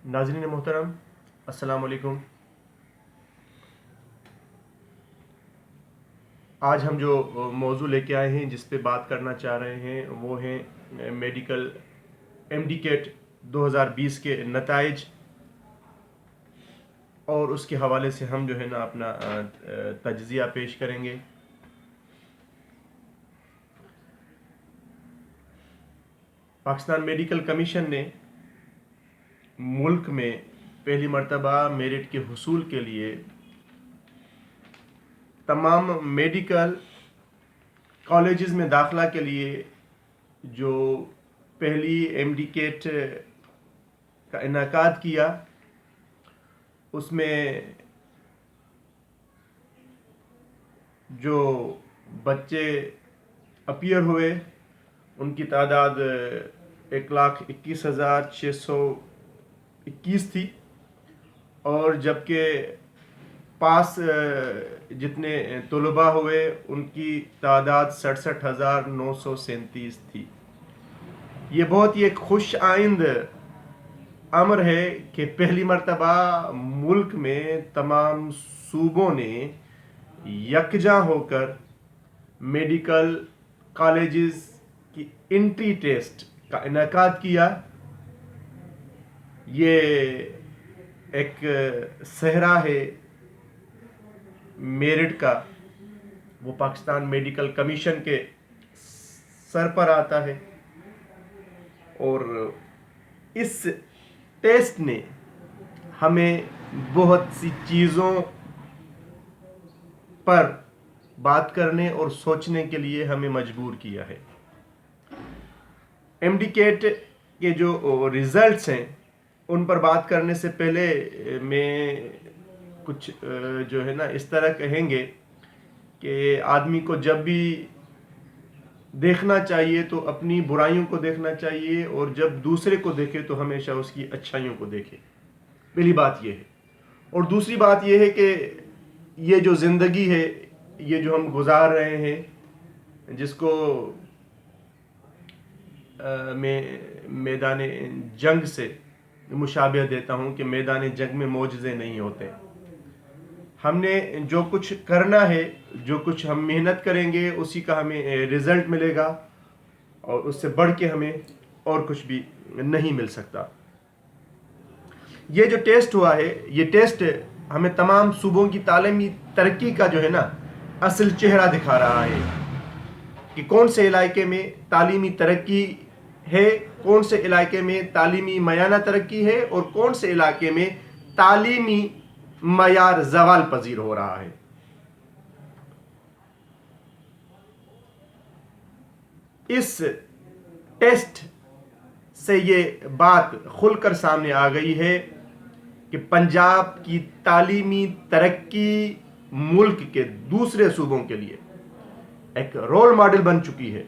ناظرین محترم، السلام علیکم۔ آج ہم جو موضوع لے کے آئے ہیں، جس پہ بات کرنا چاہ رہے ہیں، وہ ہیں میڈیکل MD-CAT 2020 کے نتائج، اور اس کے حوالے سے ہم جو ہے نا اپنا تجزیہ پیش کریں گے۔ پاکستان میڈیکل کمیشن نے ملک میں پہلی مرتبہ میرٹ کے حصول کے لیے تمام میڈیکل کالجز میں داخلہ کے لیے جو پہلی MD-CAT کا انعقاد کیا، اس میں جو بچے اپیئر ہوئے ان کی تعداد 1,21,621 تھی، اور جبکہ پاس جتنے طلباء ہوئے ان کی تعداد 67,937 تھی۔ یہ بہت ہی ایک خوش آئند امر ہے کہ پہلی مرتبہ ملک میں تمام صوبوں نے یکجاں ہو کر میڈیکل کالجز کی انٹری ٹیسٹ کا انعقاد کیا۔ یہ ایک صحرا ہے میرٹ کا، وہ پاکستان میڈیکل کمیشن کے سر پر آتا ہے، اور اس ٹیسٹ نے ہمیں بہت سی چیزوں پر بات کرنے اور سوچنے کے لیے ہمیں مجبور کیا ہے۔ MD-CAT کے جو ریزلٹس ہیں ان پر بات کرنے سے پہلے میں کچھ جو ہے نا اس طرح کہیں گے کہ آدمی کو جب بھی دیکھنا چاہیے تو اپنی برائیوں کو دیکھنا چاہیے، اور جب دوسرے کو دیکھے تو ہمیشہ اس کی اچھائیوں کو دیکھے۔ پہلی بات یہ ہے، اور دوسری بات یہ ہے کہ یہ جو زندگی ہے، یہ جو ہم گزار رہے ہیں، جس کو میں میدان جنگ سے مشابہت دیتا ہوں کہ میدان جنگ میں معجزے نہیں ہوتے۔ ہم نے جو کچھ کرنا ہے، جو کچھ ہم محنت کریں گے، اسی کا ہمیں رزلٹ ملے گا، اور اس سے بڑھ کے ہمیں اور کچھ بھی نہیں مل سکتا۔ یہ جو ٹیسٹ ہوا ہے، یہ ٹیسٹ ہمیں تمام صوبوں کی تعلیمی ترقی کا جو ہے نا اصل چہرہ دکھا رہا ہے کہ کون سے علاقے میں تعلیمی ترقی ہے، کون سے علاقے میں تعلیمی میانہ ترقی ہے، اور کون سے علاقے میں تعلیمی معیار زوال پذیر ہو رہا ہے۔ اس ٹیسٹ سے یہ بات کھل کر سامنے آ گئی ہے کہ پنجاب کی تعلیمی ترقی ملک کے دوسرے صوبوں کے لیے ایک رول ماڈل بن چکی ہے،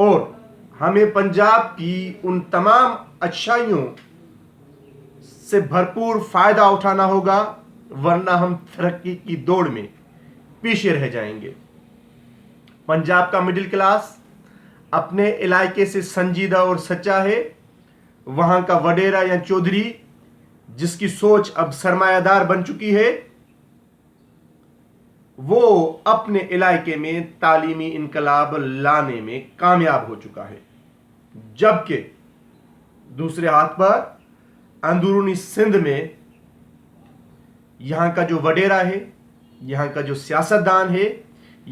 اور ہمیں پنجاب کی ان تمام اچھائیوں سے بھرپور فائدہ اٹھانا ہوگا، ورنہ ہم ترقی کی دوڑ میں پیچھے رہ جائیں گے۔ پنجاب کا مڈل کلاس اپنے علاقے سے سنجیدہ اور سچا ہے۔ وہاں کا وڈیرا یا چودھری جس کی سوچ اب سرمایہ دار بن چکی ہے، وہ اپنے علاقے میں تعلیمی انقلاب لانے میں کامیاب ہو چکا ہے، جبکہ دوسرے ہاتھ پر اندرونی سندھ میں یہاں کا جو وڈیرا ہے، یہاں کا جو سیاستدان ہے،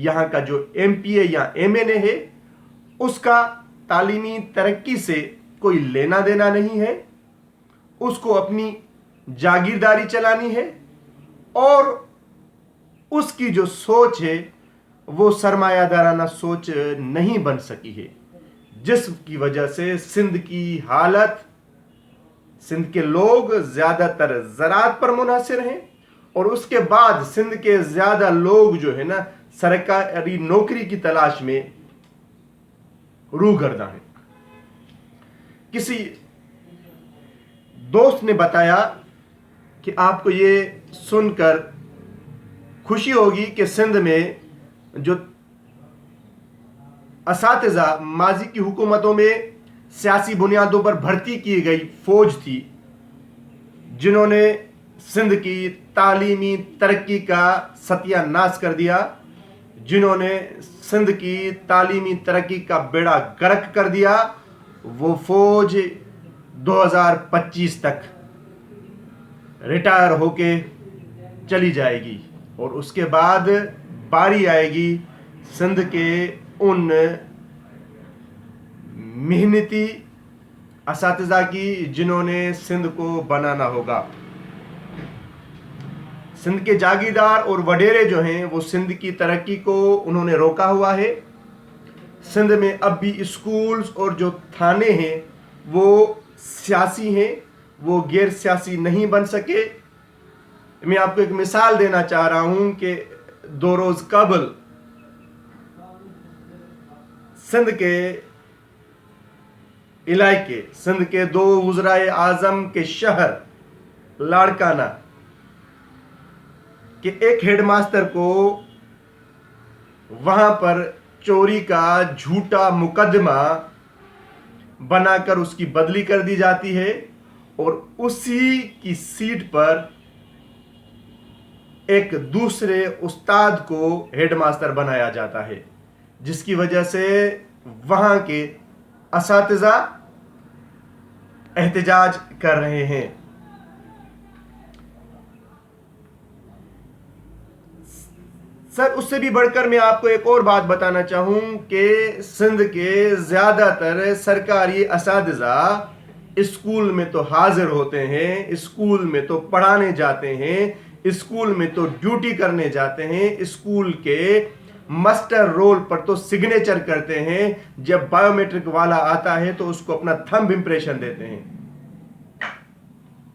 یہاں کا جو MPA یا MNA ہے، اس کا تعلیمی ترقی سے کوئی لینا دینا نہیں ہے۔ اس کو اپنی جاگیرداری چلانی ہے، اور اس کی جو سوچ ہے وہ سرمایہ دارانہ سوچ نہیں بن سکی ہے، جس کی وجہ سے سندھ کی حالت، سندھ کے لوگ زیادہ تر زراعت پر منحصر ہیں، اور اس کے بعد سندھ کے زیادہ لوگ جو ہے نا سرکاری نوکری کی تلاش میں روگرداں ہیں۔ کسی دوست نے بتایا کہ آپ کو یہ سن کر خوشی ہوگی کہ سندھ میں جو اساتذہ ماضی کی حکومتوں میں सियासी बुनियादों पर भर्ती की गई फौज थी, जिन्होंने सिंध की तालीमी तरक्की का सत्यानाश कर दिया, जिन्होंने सिंध की तालीमी तरक्की का बेड़ा गर्क कर दिया। वो फौज 2025 तक रिटायर होके चली जाएगी और उसके बाद बारी आएगी सिंध के उन मेहनती असातिज़ा की जिन्होंने सिंध को बनाना होगा। सिंध के जागीरदार और वडेरे जो हैं वो सिंध की तरक्की को उन्होंने रोका हुआ है। सिंध में अब भी स्कूल्स और जो थाने हैं वो सियासी हैं, वो गैर सियासी नहीं बन सके। मैं आपको एक मिसाल देना चाह रहा हूं कि 2 रोज कबल सिंध के इलाके, सिंध के 2 वज़राए आज़म के शहर लाड़काना कि एक हेडमास्टर को वहां पर चोरी का झूठा मुकदमा बनाकर उसकी बदली कर दी जाती है और उसी की सीट पर एक दूसरे उस्ताद को हेडमास्टर बनाया जाता है, जिसकी वजह से वहां के असातिज़ा एहतजाज कर रहे हैं। सर, उससे भी बढ़कर मैं आपको एक और बात बताना चाहूं कि सिंध के ज़्यादातर सरकारी असातिज़ा स्कूल में तो हाजिर होते हैं, स्कूल में तो पढ़ाने जाते हैं, स्कूल में तो ड्यूटी करने जाते हैं, स्कूल के मास्टर रोल पर तो सिग्नेचर करते हैं। जब बायोमेट्रिक वाला आता है तो उसको अपना थंब इंप्रेशन देते हैं,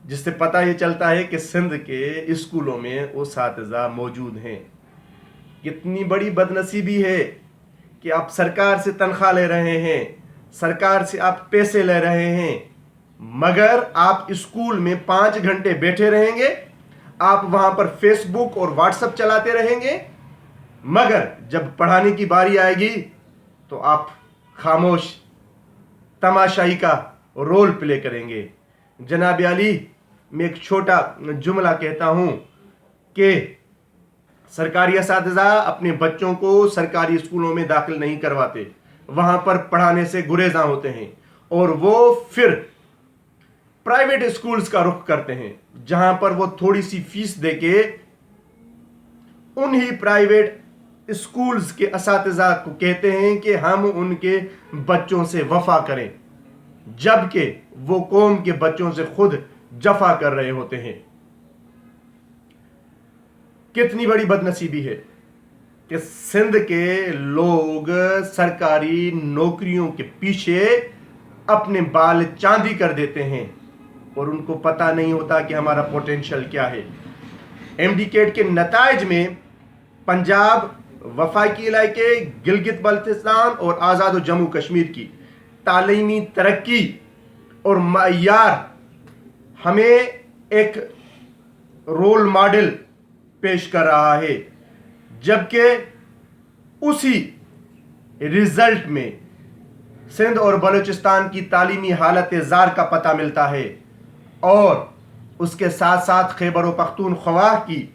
जिससे पता ये चलता है कि सिंध के स्कूलों में वो असातिज़ा मौजूद हैं। कितनी बड़ी बदनसीबी है कि आप सरकार से तनख्वाह ले रहे हैं, सरकार से आप पैसे ले रहे हैं, मगर आप स्कूल में 5 घंटे बैठे रहेंगे, आप वहां पर फेसबुक और व्हाट्सएप चलाते रहेंगे, मगर जब पढ़ाने की बारी आएगी तो आप खामोश तमाशाई का रोल प्ले करेंगे। जनाब आली, मैं एक छोटा जुमला कहता हूं कि सरकारी असातिज़ा अपने बच्चों को सरकारी स्कूलों में दाखिल नहीं करवाते, वहां पर पढ़ाने से गुरेज़ां होते हैं और वो फिर प्राइवेट स्कूल्स का रुख करते हैं, जहां पर वो थोड़ी सी फीस देके उन्हीं प्राइवेट स्कूल्स के असातिज़ा को कहते हैं कि हम उनके बच्चों से वफा करें, जबकि वो कौम के बच्चों से खुद जफा कर रहे होते हैं। कितनी बड़ी बदनसीबी है कि सिंध के लोग सरकारी नौकरियों के पीछे अपने बाल चांदी कर देते हैं और उनको पता नहीं होता कि हमारा पोटेंशियल क्या है। एमडी-कैट के नताइज में पंजाब, वफाकी इलाके, गिलगित बल्तिस्तान और आज़ाद जम्मू कश्मीर की तालीमी तरक्की और मयार हमें एक रोल मॉडल पेश कर रहा है, जबकि उसी रिजल्ट में सिंध और बलूचिस्तान की तालीमी हालत ज़ार का पता मिलता है और उसके साथ साथ खैबर पख्तूनख्वा की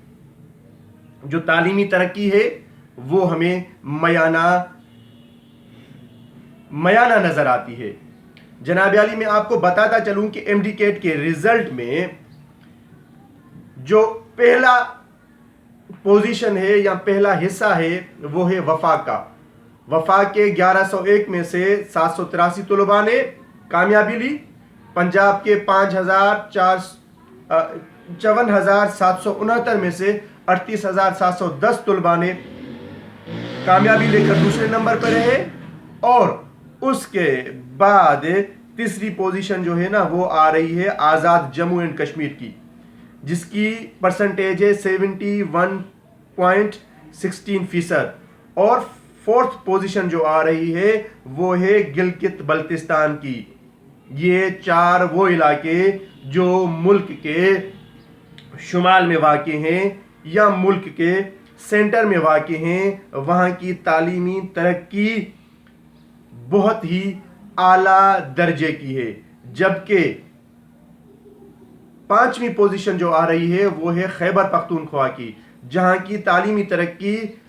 जो तालीमी तरक्की है वो हमें मयाना नजर आती है। जनाब आली, मैं आपको बताता चलूं कि एमडी-कैट के रिजल्ट में जो पहला पोजीशन है या पहला हिस्सा है वो है वफा का। वफा के 1101 में से 783 तलबा ने कामयाबी ली। पंजाब के 54,769 में से 38,710 तलबा ने कामयाबी लेकर दूसरे नंबर पर रहे और उसके बाद तीसरी पोजीशन जो है ना वो आ रही है आज़ाद जम्मू एंड कश्मीर की, जिसकी परसेंटेज है 71.16% और फोर्थ पोजीशन जो आ रही है वो है गिलगित बल्तिस्तान की। ये 4 वो इलाके जो मुल्क के शुमाल में वाक़े हैं या मुल्क के सेंटर में वाक़े हैं, वहाँ की तालीमी तरक्की बहुत ही आला दर्जे की है, जबकि 5वीं पोजीशन जो आ रही है वो है खैबर पख्तूनख्वा की, जहां की तालीमी तरक्की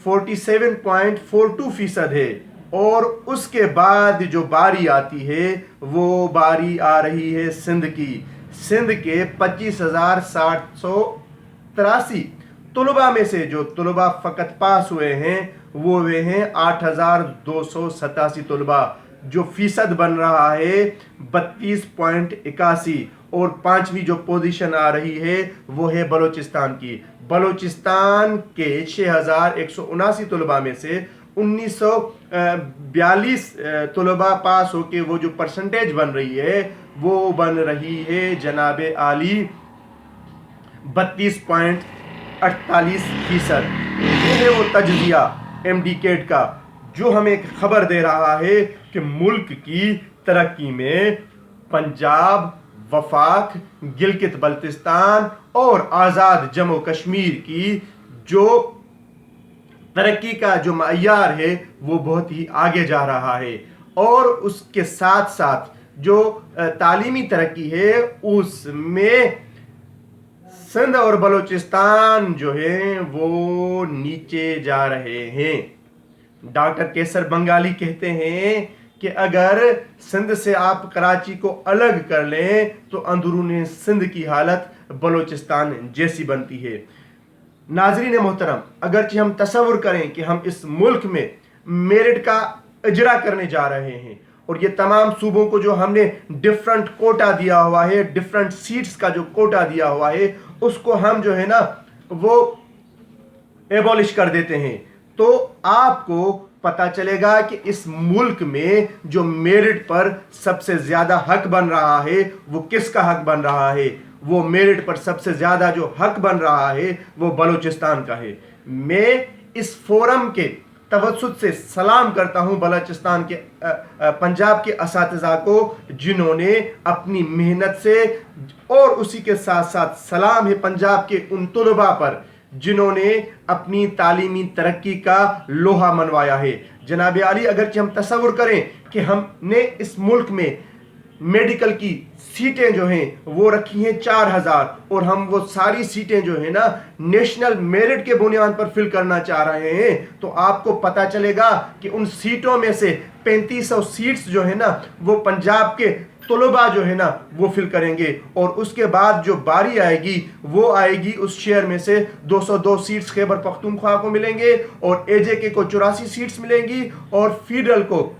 47.42% है। और उसके बाद जो बारी आती है वो बारी आ रही है सिंध की। सिंध के 25,783 तलबा में से जो तलबा फ़कत पास हुए हैं वो हुए हैं 8,287 तलबा, जो फीसद बन रहा है 32.81। और 5वीं जो पोजीशन आ रही है वो है बलोचिस्तान की। बलोचिस्तान के 6,179 तलबा में से 1942 तलबा पास होके वो जो परसेंटेज बन रही है वो बन रही है जनाब आली 32.48%। ये है वो तजजिया MDCAT का जो हमें एक खबर दे रहा है कि मुल्क की तरक्की में पंजाब, वफाक, गिलगित बल्तिस्तान और आज़ाद जम्मू कश्मीर की जो तरक्की का जो मयार है वो बहुत ही आगे जा रहा है। और उसके साथ साथ जो तालीमी तरक्की है उसमें सिंध और बलूचिस्तान जो है वो नीचे जा रहे हैं। डॉक्टर केसर बंगाली कहते हैं कि अगर सिंध से आप कराची को अलग कर लें तो अंदरूनी सिंध की हालत बलूचिस्तान जैसी बनती है। नाज़रीन मोहतरम, अगरचे हम तसव्वुर करें कि हम इस मुल्क में मेरिट का इजरा करने जा रहे हैं और ये तमाम सूबों को जो हमने डिफरेंट कोटा दिया हुआ है, डिफरेंट सीट्स का जो कोटा दिया हुआ है, उसको हम जो है ना वो एबॉलिश कर देते हैं, तो आपको पता चलेगा कि इस मुल्क में जो मेरिट पर सबसे ज़्यादा हक बन रहा है वो किसका हक बन रहा है। वो मेरिट पर सबसे ज़्यादा जो हक बन रहा है वो बलूचिस्तान का है। मैं इस फोरम के तवज्जुद से सलाम करता हूँ बलूचिस्तान के पंजाब के असातिज़ा को जिन्होंने अपनी मेहनत से, और उसी के साथ साथ सलाम है पंजाब के उन तलबा पर जिन्होंने अपनी तालीमी तरक्की का लोहा मनवाया है। जनाब आली, अगरचे हम तसव्वुर करें कि हमने इस मुल्क में मेडिकल की सीटें जो हैं वो रखी हैं 4,000 और हम वो सारी सीटें जो है ना नेशनल मेरिट के बुनियाद पर फिल करना चाह रहे हैं, तो आपको पता चलेगा कि उन सीटों में से 3500 सीट्स जो है ना वो पंजाब के तलबा जो है ना वो फिल करेंगे। और उसके बाद जो बारी आएगी वो आएगी उस शेयर में से 202 सीट्स खैबर पख्तूनख्वा को मिलेंगे और AJK को 84 सीट्स मिलेंगी और फेडरल को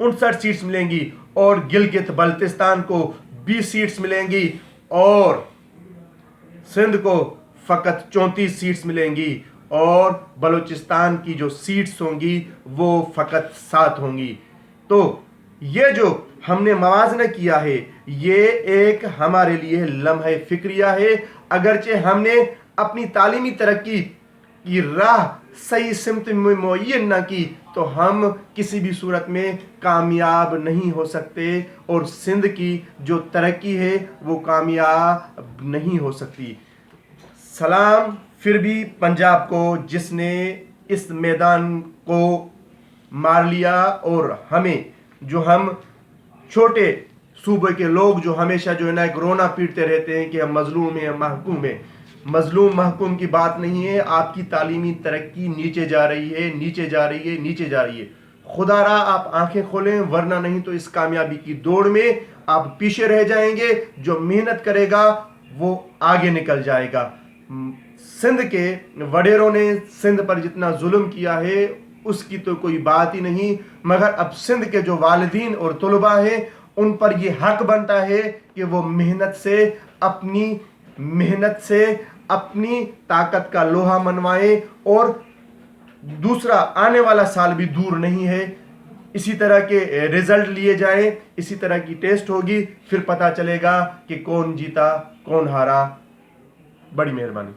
59 सीट्स मिलेंगी और गिलगित बल्तिस्तान को 20 सीट्स मिलेंगी और सिंध को फ़कत 34 सीट्स मिलेंगी और बलूचिस्तान की जो सीट्स होंगी वो फ़कत 7 होंगी। तो ये जो हमने मवाज़ना किया है ये एक हमारे लिए लम्हा फिक्रिया है। अगरचे हमने अपनी तालीमी तरक्की की राह सही सिमत में मुअय्यन ना की तो हम किसी भी सूरत में कामयाब नहीं हो सकते और सिंध की जो तरक्की है वो कामयाब नहीं हो सकती। सलाम फिर भी पंजाब को जिसने इस मैदान को मार लिया और हमें जो हम छोटे सूबे के लोग जो हमेशा जो है ना एक रोना पीटते रहते हैं कि हम मजलूम हैं, महकूम हैं। मजलूम महकूम की बात नहीं है। आपकी तालीमी तरक्की नीचे जा रही है, नीचे जा रही है, नीचे जा रही है। खुदारा आप आंखें खोलें, वरना नहीं तो इस कामयाबी की दौड़ में आप पीछे रह जाएंगे। जो मेहनत करेगा वो आगे निकल जाएगा। सिंध के वडेरों ने सिंध पर जितना जुल्म किया है उसकी तो कोई बात ही नहीं, मगर अब सिंध के जो वालिदीन और तलबा हैं उन पर ये हक बनता है कि वो मेहनत से अपनी ताकत का लोहा मनवाएं। और दूसरा आने वाला साल भी दूर नहीं है, इसी तरह के रिजल्ट लिए जाएं, इसी तरह की टेस्ट होगी, फिर पता चलेगा कि कौन जीता कौन हारा। बड़ी मेहरबानी।